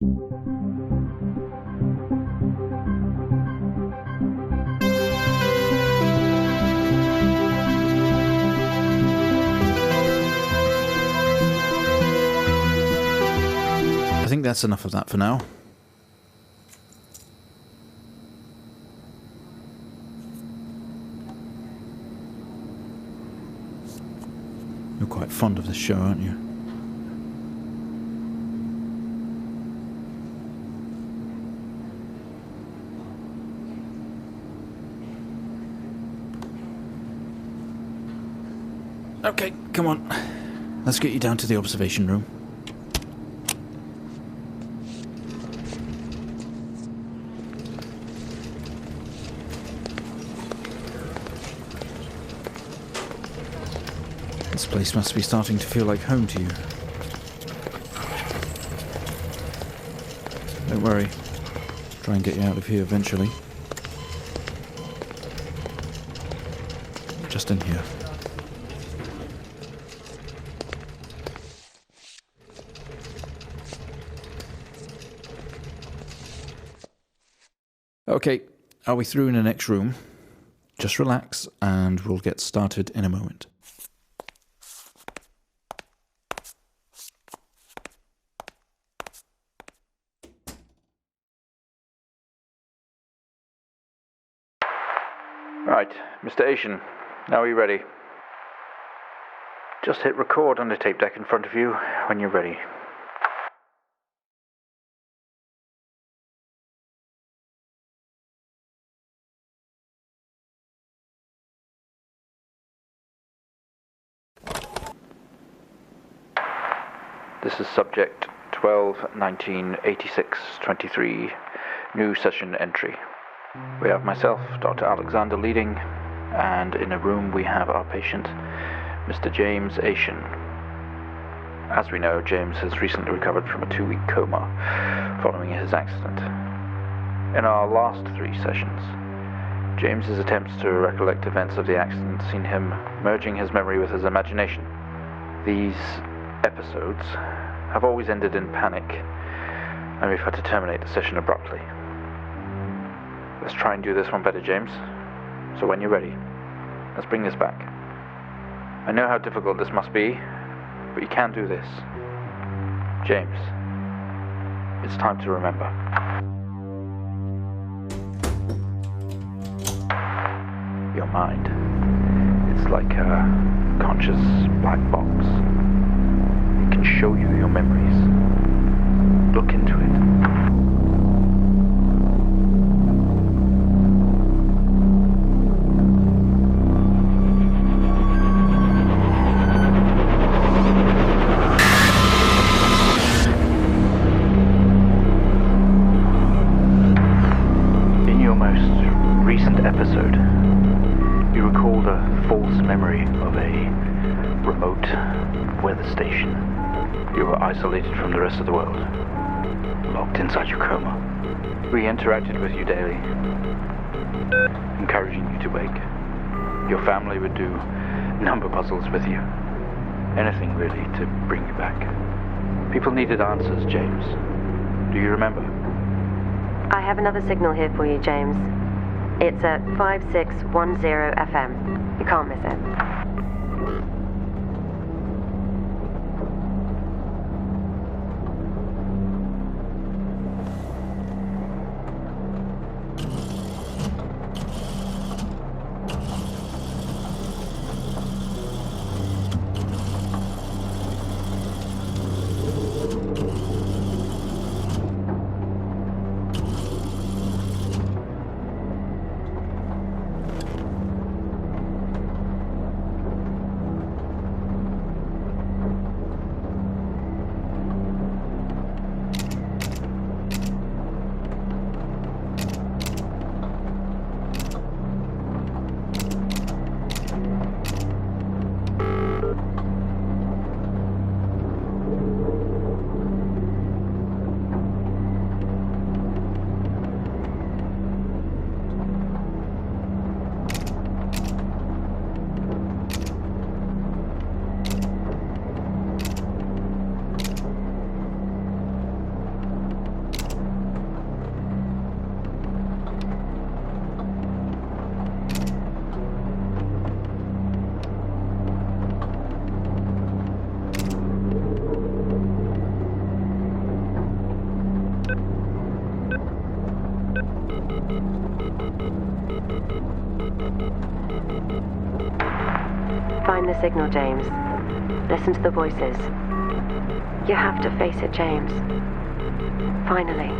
I think that's enough of that for now. You're quite fond of this show, aren't you? Okay, come on. Let's get you down to the observation room. This place must be starting to feel like home to you. Don't worry. Try and get you out of here eventually. Just in here. Okay, are we through in the next room? Just relax and we'll get started in a moment. Right, Mr. Asian, now are you ready? Just hit record on the tape deck in front of you when you're ready. This is subject 12-19-86-23, new session entry. We have myself, Dr. Alexander, leading, and in a room we have our patient, Mr. James Asian. As we know, James has recently recovered from a 2-week coma following his accident. In our last 3 sessions, James's attempts to recollect events of the accident seen him merging his memory with his imagination. These episodes have always ended in panic, and we've had to terminate the session abruptly. Let's try and do this one better, James. So when you're ready, let's bring this back. I know how difficult this must be, but you can do this. James, it's time to remember. Your mind, it's like a conscious black box. It can show you your memories. Look into it. Episode, you recalled a false memory of a remote weather station. You were isolated from the rest of the world, locked inside your coma. We interacted with you daily, encouraging you to wake. Your family would do number puzzles with you. Anything really to bring you back. People needed answers, James. Do you remember? I have another signal here for you, James. It's at 5610 FM. You can't miss it. Find the signal, James. Listen to the voices. You have to face it, James. Finally.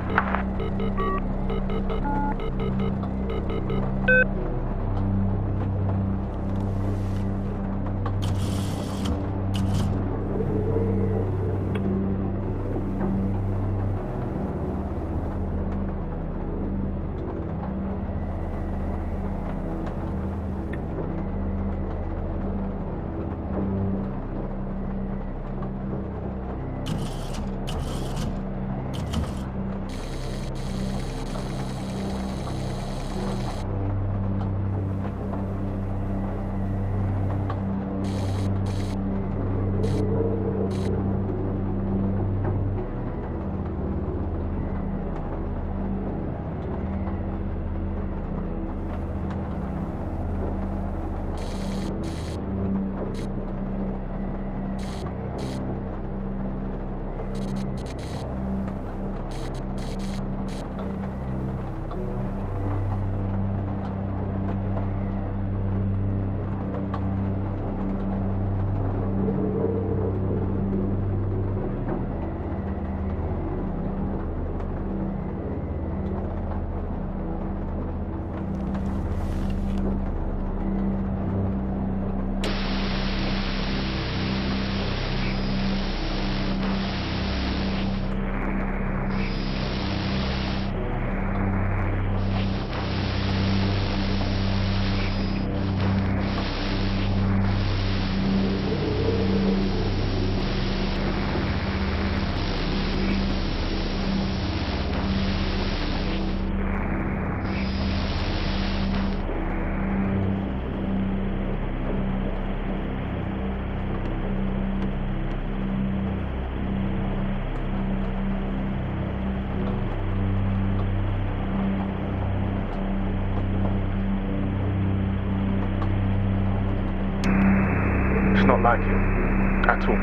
It's not like him, at all.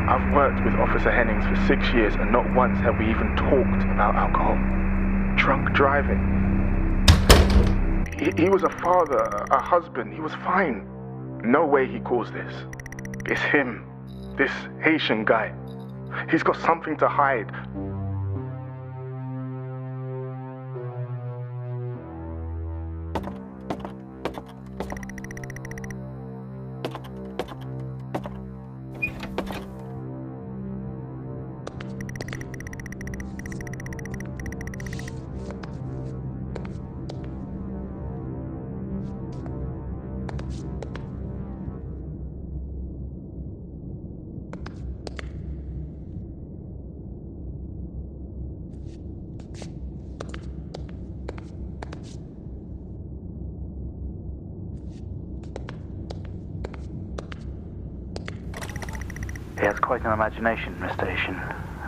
I've worked with Officer Hennings for 6 years and not once have we even talked about alcohol. Drunk driving. He was a father, a husband, he was fine. No way he caused this. It's him, this Haitian guy. He's got something to hide. He has quite an imagination, Mr. Haitian.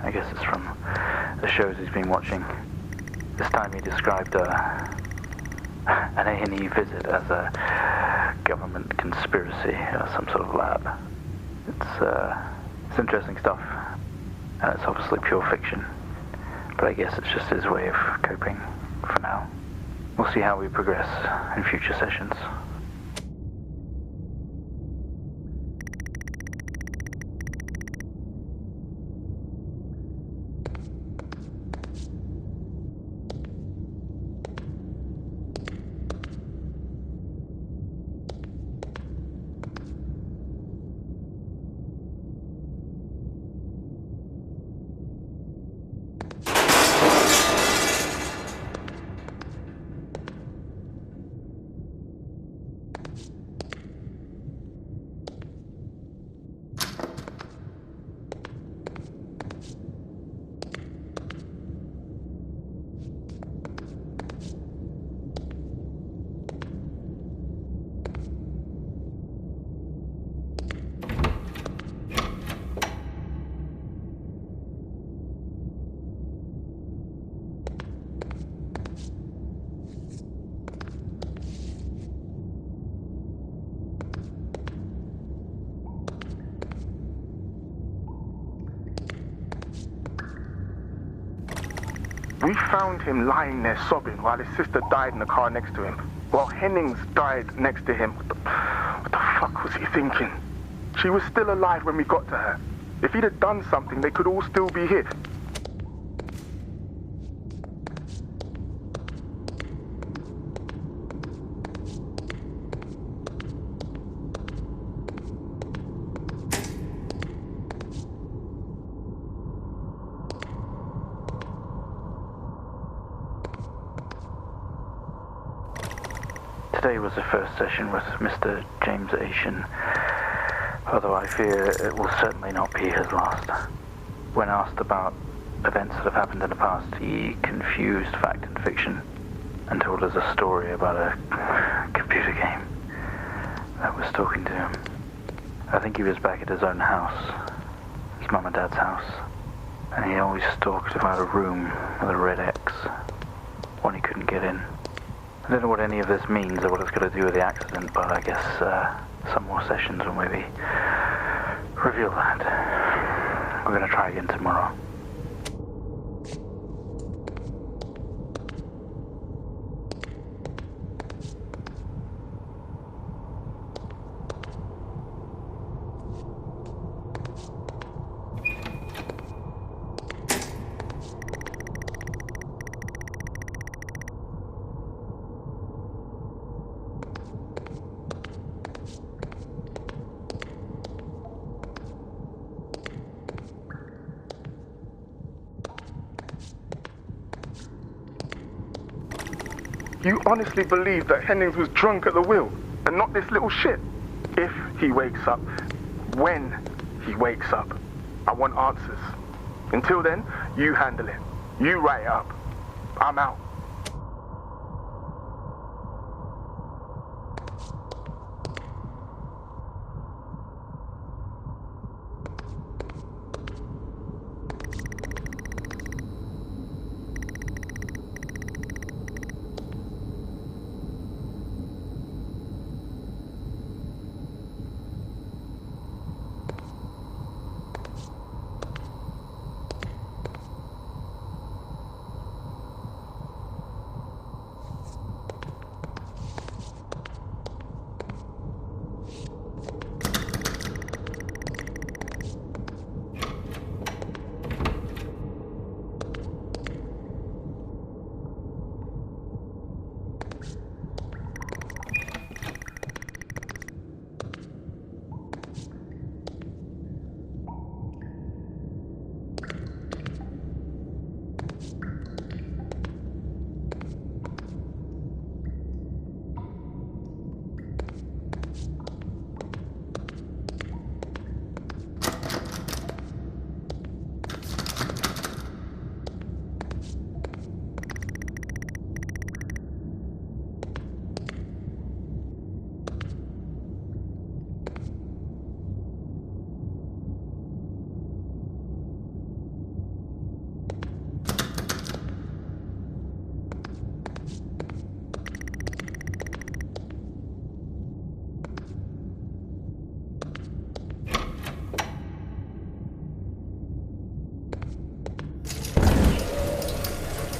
I guess it's from the shows he's been watching. This time he described an A&E visit as a government conspiracy or some sort of lab. It's interesting stuff, and it's obviously pure fiction. But I guess it's just his way of coping for now. We'll see how we progress in future sessions. We found him lying there sobbing while his sister died in the car next to him, while Hennings died next to him. What the fuck was he thinking? She was still alive when we got to her. If he'd have done something, they could all still be here. Today was the first session with Mr. James Ashen, although I fear it will certainly not be his last. When asked about events that have happened in the past, he confused fact and fiction and told us a story about a computer game that was talking to him. I think he was back at his own house, his mum and dad's house, and he always talked about a room with a red X, one he couldn't get in. I don't know what any of this means or what it's got to do with the accident, but I guess some more sessions will maybe reveal that. We're going to try again tomorrow. You honestly believe that Hennings was drunk at the wheel and not this little shit? If he wakes up, when he wakes up, I want answers. Until then, you handle it. You write it up. I'm out.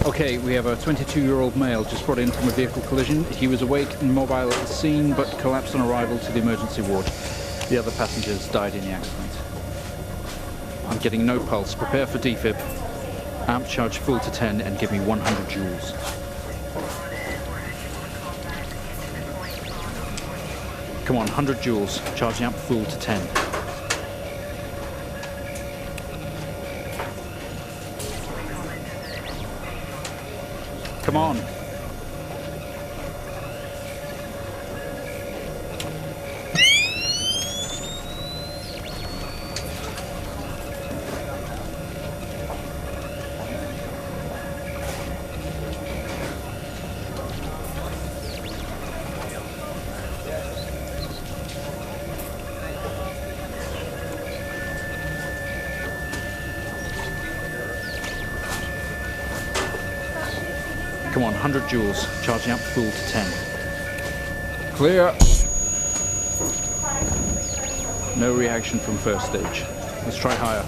Okay, we have a 22-year-old male just brought in from a vehicle collision. He was awake and mobile at the scene, but collapsed on arrival to the emergency ward. The other passengers died in the accident. I'm getting no pulse. Prepare for defib. Amp charge full to 10 and give me 100 joules. Come on, 100 joules. Charge the amp full to 10. Come on. Come on, 100 joules. Charging up full to 10. Clear. No reaction from first stage. Let's try higher.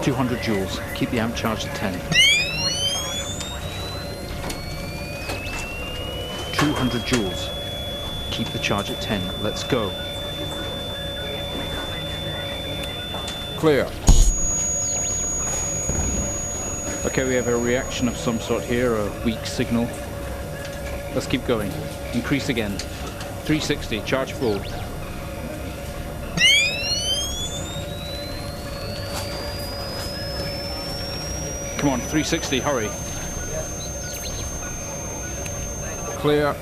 200 joules. Keep the amp charged at 10. 200 joules. Keep the charge at 10. Let's go. Clear. Okay, we have a reaction of some sort here, a weak signal. Let's keep going. Increase again. 360, charge full. Come on, 360, hurry. Clear.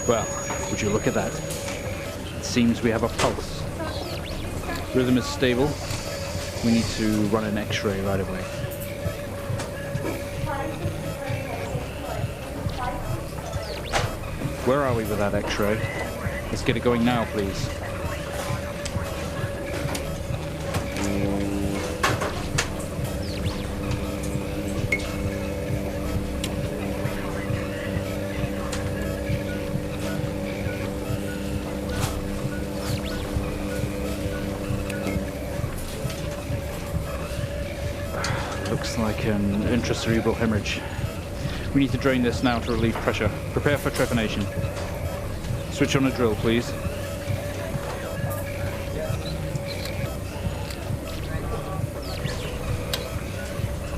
Well, would you look at that? It seems we have a pulse. Rhythm is stable. We need to run an X-ray right away. Where are we with that X-ray? Let's get it going now, please. Looks like an intracerebral hemorrhage. We need to drain this now to relieve pressure. Prepare for trepanation. Switch on a drill, please.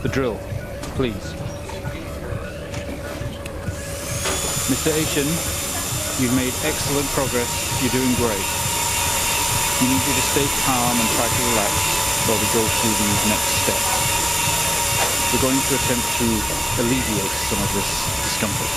The drill, please. Mr. Asian, you've made excellent progress. You're doing great. We need you to stay calm and try to relax while we go through these next steps. We're going to attempt to alleviate some of this discomfort.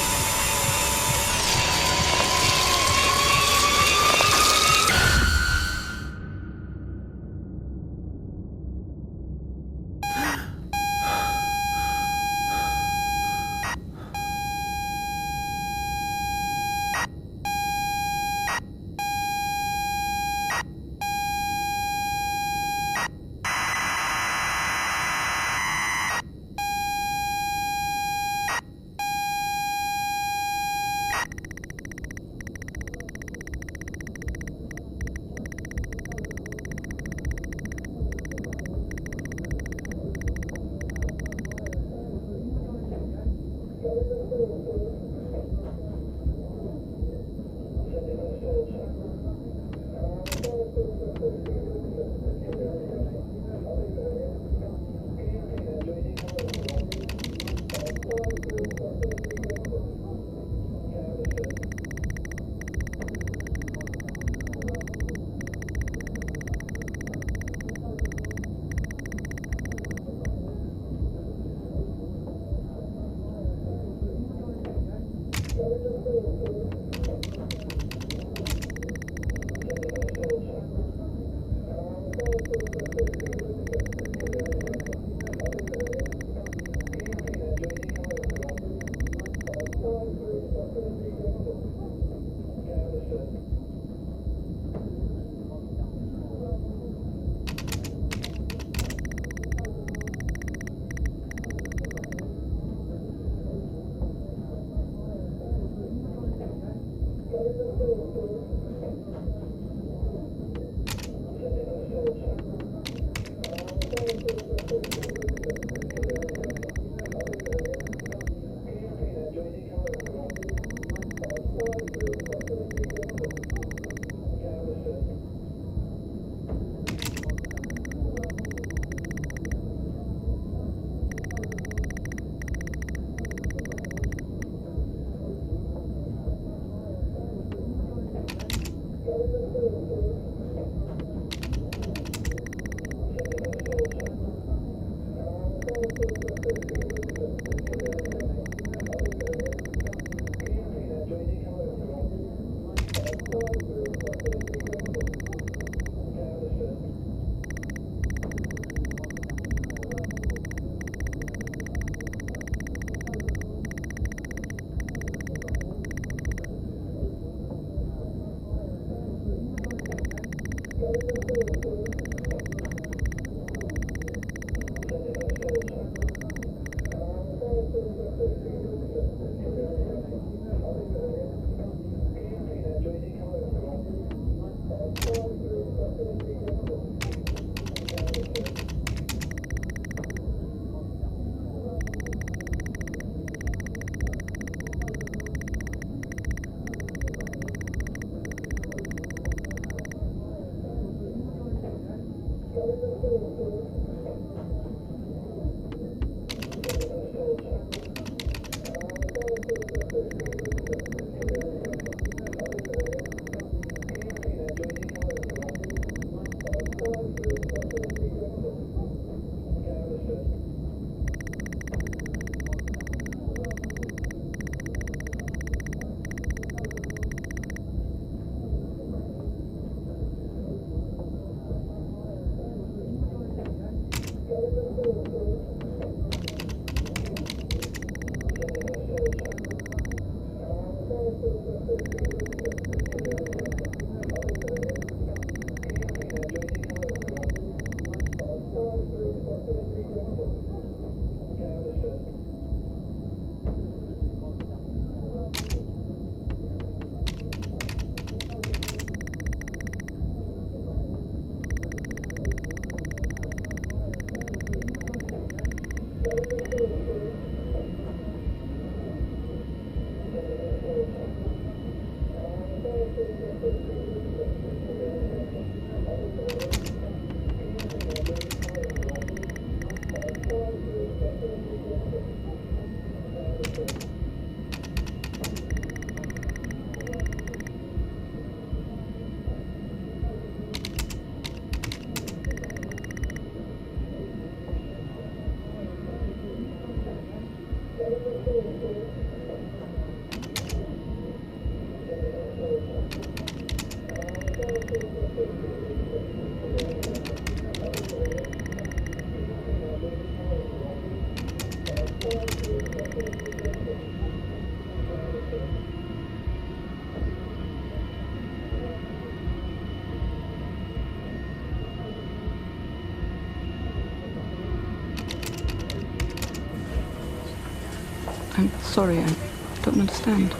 I'm sorry, I don't understand.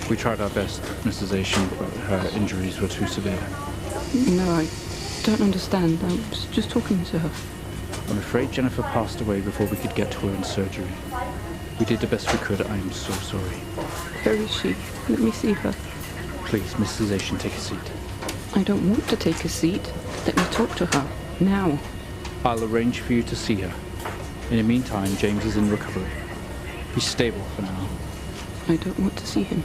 We tried our best, Mrs. Asian, but her injuries were too severe. No, I don't understand. I was just talking to her. I'm afraid Jennifer passed away before we could get to her in surgery. We did the best we could. I am so sorry. Where is she? Let me see her. Please, Mrs. Asian, take a seat. I don't want to take a seat. Let me talk to her. Now. I'll arrange for you to see her. In the meantime, James is in recovery. He's stable for now. I don't want to see him.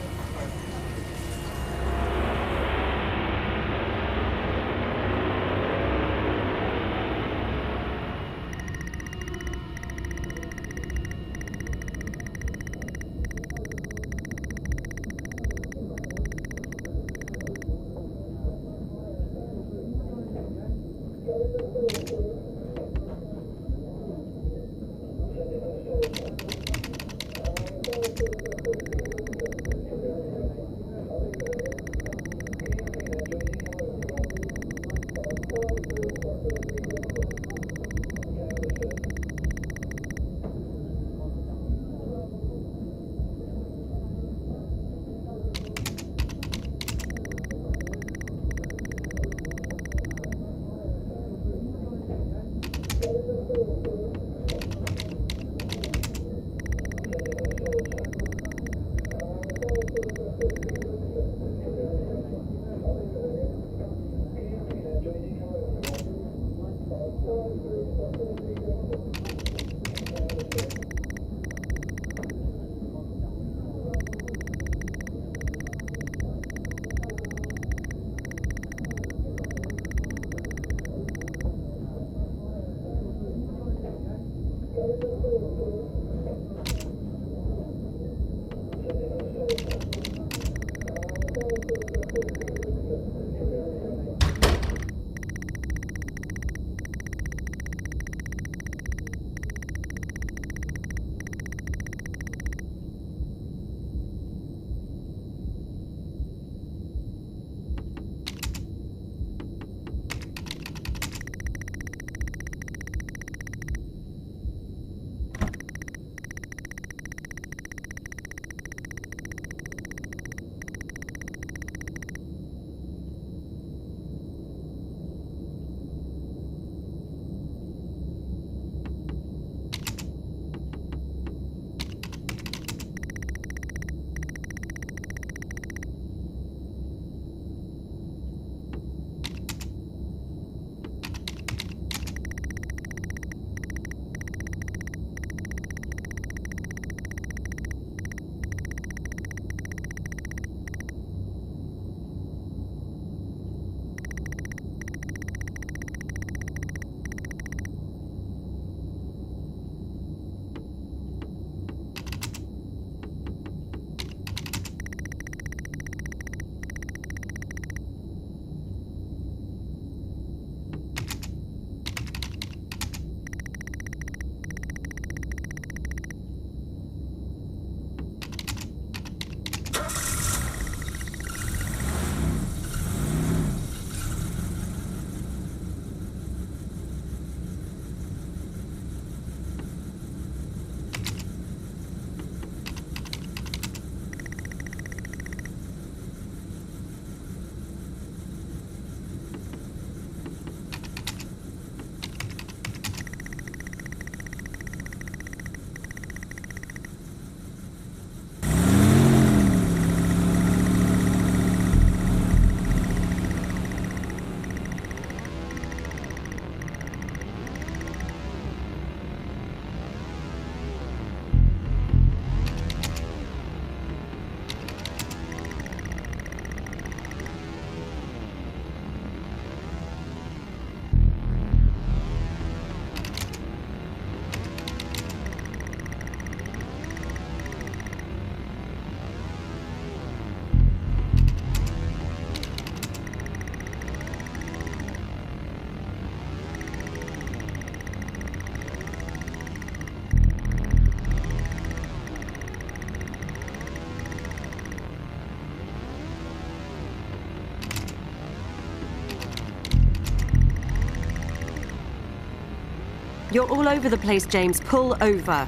You're all over the place, James. Pull over.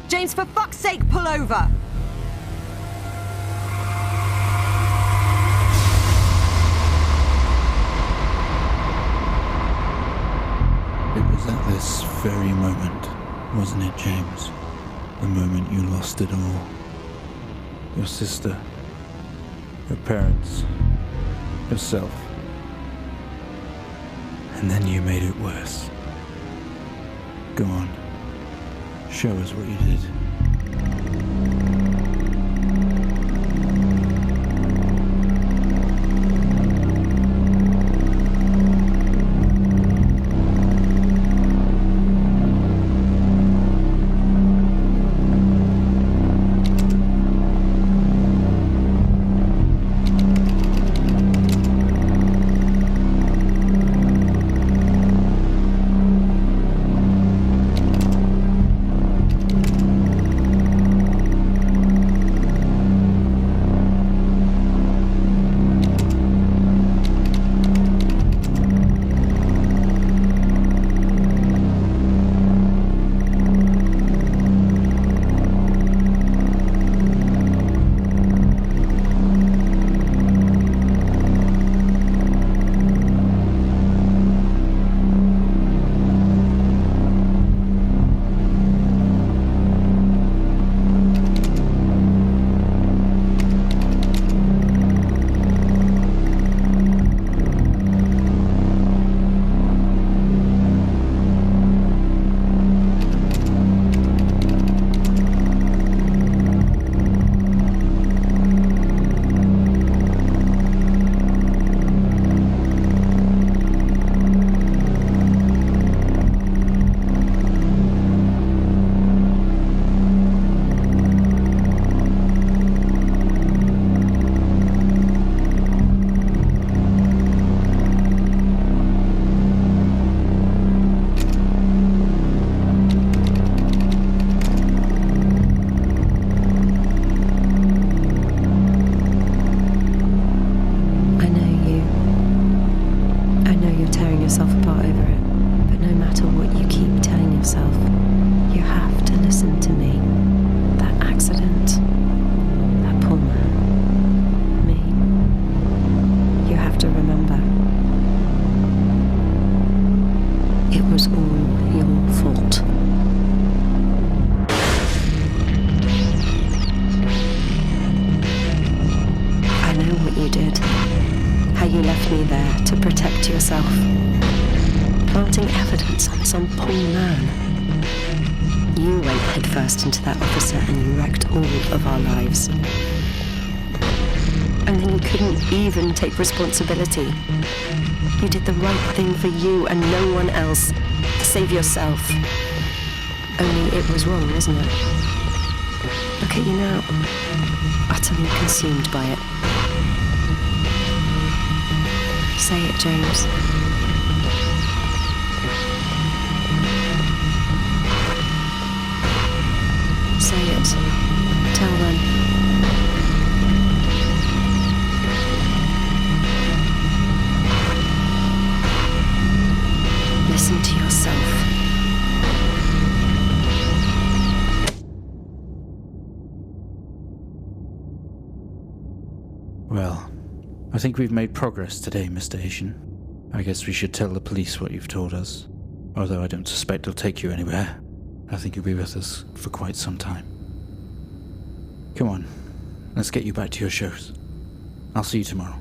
James, for fuck's sake, pull over! It was at this very moment, wasn't it, James? The moment you lost it all. Your sister, your parents, yourself. And then you made it worse. Go on. Show us what you did. Planting evidence on some poor man. You went headfirst into that officer and you wrecked all of our lives. And then you couldn't even take responsibility. You did the right thing for you and no one else. To save yourself. Only it was wrong, wasn't it? Look at you now. Utterly consumed by it. Say it, James. Say it. Tell them. Listen to yourself. Well, I think we've made progress today, Mr. Asian. I guess we should tell the police what you've told us. Although I don't suspect it'll take you anywhere. I think you'll be with us for quite some time. Come on, let's get you back to your shows. I'll see you tomorrow.